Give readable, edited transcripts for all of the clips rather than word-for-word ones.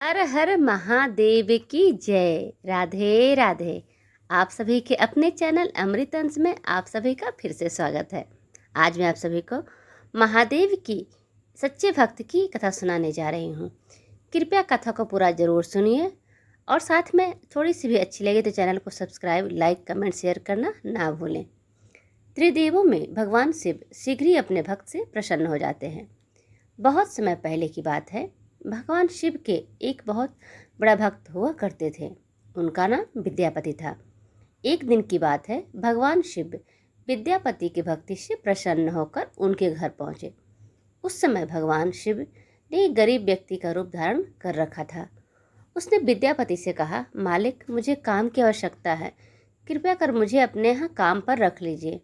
हर हर महादेव की जय। राधे राधे। आप सभी के अपने चैनल अमृत अंश में आप सभी का फिर से स्वागत है। आज मैं आप सभी को महादेव की सच्चे भक्त की कथा सुनाने जा रही हूँ। कृपया कथा को पूरा जरूर सुनिए और साथ में थोड़ी सी भी अच्छी लगे तो चैनल को सब्सक्राइब, लाइक, कमेंट, शेयर करना ना भूलें। त्रिदेवों में भगवान शिव शीघ्र ही अपने भक्त से प्रसन्न हो जाते हैं। बहुत समय पहले की बात है। भगवान शिव के एक बहुत बड़ा भक्त हुआ करते थे। उनका नाम विद्यापति था। एक दिन की बात है, भगवान शिव विद्यापति की भक्ति से प्रसन्न होकर उनके घर पहुंचे। उस समय भगवान शिव ने एक गरीब व्यक्ति का रूप धारण कर रखा था। उसने विद्यापति से कहा, मालिक, मुझे काम की आवश्यकता है, कृपया कर मुझे अपने यहाँ काम पर रख लीजिए।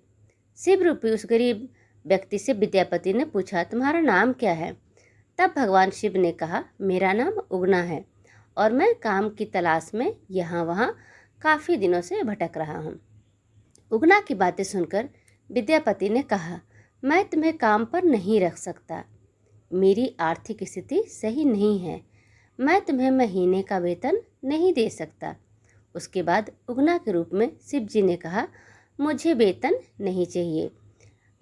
शिव रूपी उस गरीब व्यक्ति से विद्यापति ने पूछा, तुम्हारा नाम क्या है? तब भगवान शिव ने कहा, मेरा नाम उगना है और मैं काम की तलाश में यहाँ वहाँ काफ़ी दिनों से भटक रहा हूँ। उगना की बातें सुनकर विद्यापति ने कहा, मैं तुम्हें काम पर नहीं रख सकता। मेरी आर्थिक स्थिति सही नहीं है। मैं तुम्हें महीने का वेतन नहीं दे सकता। उसके बाद उगना के रूप में शिव जी ने कहा, मुझे वेतन नहीं चाहिए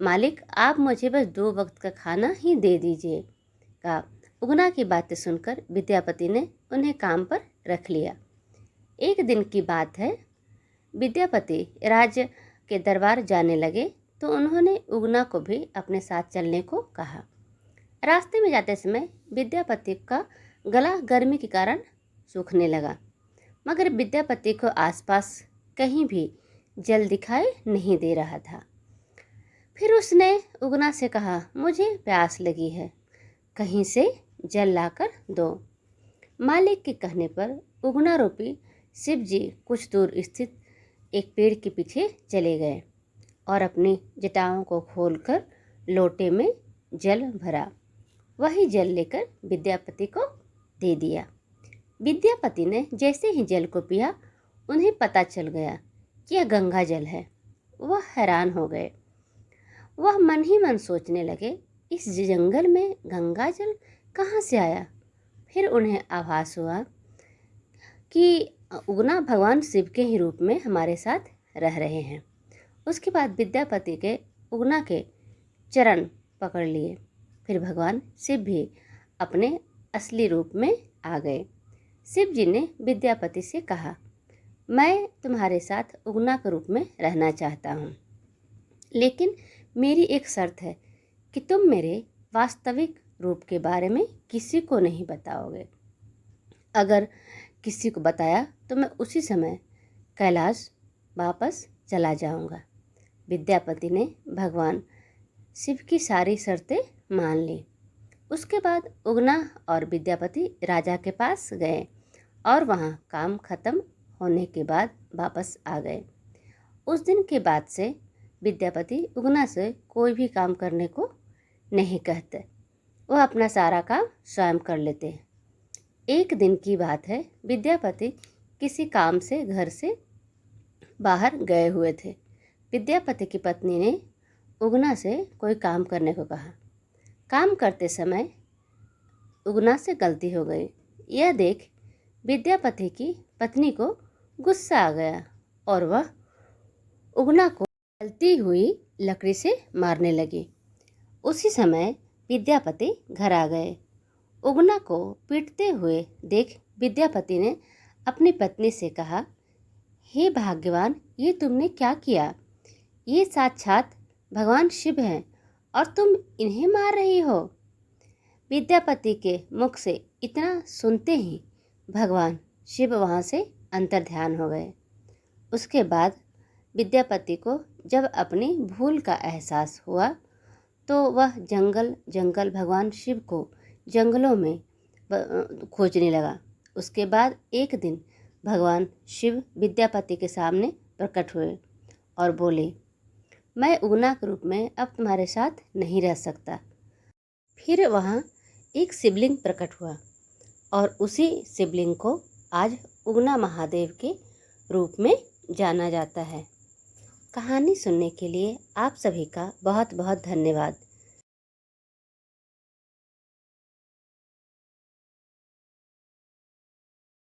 मालिक, आप मुझे बस 2 वक्त का खाना ही दे दीजिए। का उगना की बातें सुनकर विद्यापति ने उन्हें काम पर रख लिया। एक दिन की बात है, विद्यापति राज्य के दरबार जाने लगे तो उन्होंने उगना को भी अपने साथ चलने को कहा। रास्ते में जाते समय विद्यापति का गला गर्मी के कारण सूखने लगा, मगर विद्यापति को आसपास कहीं भी जल दिखाई नहीं दे रहा था। फिर उसने उगना से कहा, मुझे प्यास लगी है, कहीं से जल लाकर दो। मालिक के कहने पर उगना रूपी शिव जी कुछ दूर स्थित एक पेड़ के पीछे चले गए और अपनी जटाओं को खोलकर लोटे में जल भरा। वही जल लेकर विद्यापति को दे दिया। विद्यापति ने जैसे ही जल को पिया, उन्हें पता चल गया कि यह गंगा जल है। वह हैरान हो गए। वह मन ही मन सोचने लगे, इस जंगल में गंगा जल कहाँ से आया? फिर उन्हें आभास हुआ कि उगना भगवान शिव के ही रूप में हमारे साथ रह रहे हैं। उसके बाद विद्यापति के उगना के चरण पकड़ लिए। फिर भगवान शिव भी अपने असली रूप में आ गए। शिव जी ने विद्यापति से कहा, मैं तुम्हारे साथ उगना के रूप में रहना चाहता हूँ, लेकिन मेरी एक शर्त है कि तुम मेरे वास्तविक रूप के बारे में किसी को नहीं बताओगे। अगर किसी को बताया तो मैं उसी समय कैलाश वापस चला जाऊंगा। विद्यापति ने भगवान शिव की सारी शर्तें मान ली। उसके बाद उगना और विद्यापति राजा के पास गए और वहाँ काम खत्म होने के बाद वापस आ गए। उस दिन के बाद से विद्यापति उगना से कोई भी काम करने को नहीं कहते। वह अपना सारा काम स्वयं कर लेते हैं। एक दिन की बात है, विद्यापति किसी काम से घर से बाहर गए हुए थे। विद्यापति की पत्नी ने उगना से कोई काम करने को कहा। काम करते समय उगना से गलती हो गई। यह देख विद्यापति की पत्नी को गुस्सा आ गया और वह उगना को जलती हुई लकड़ी से मारने लगी। उसी समय विद्यापति घर आ गए। उगना को पीटते हुए देख विद्यापति ने अपनी पत्नी से कहा, हे भाग्यवान, ये तुमने क्या किया? ये साक्षात भगवान शिव हैं और तुम इन्हें मार रही हो। विद्यापति के मुख से इतना सुनते ही भगवान शिव वहाँ से अंतर्ध्यान हो गए। उसके बाद विद्यापति को जब अपनी भूल का एहसास हुआ तो वह जंगल भगवान शिव को जंगलों में खोजने लगा। उसके बाद एक दिन भगवान शिव विद्यापति के सामने प्रकट हुए और बोले, मैं उगना के रूप में अब तुम्हारे साथ नहीं रह सकता। फिर वहाँ एक शिवलिंग प्रकट हुआ और उसी शिवलिंग को आज उगना महादेव के रूप में जाना जाता है। कहानी सुनने के लिए आप सभी का बहुत बहुत धन्यवाद।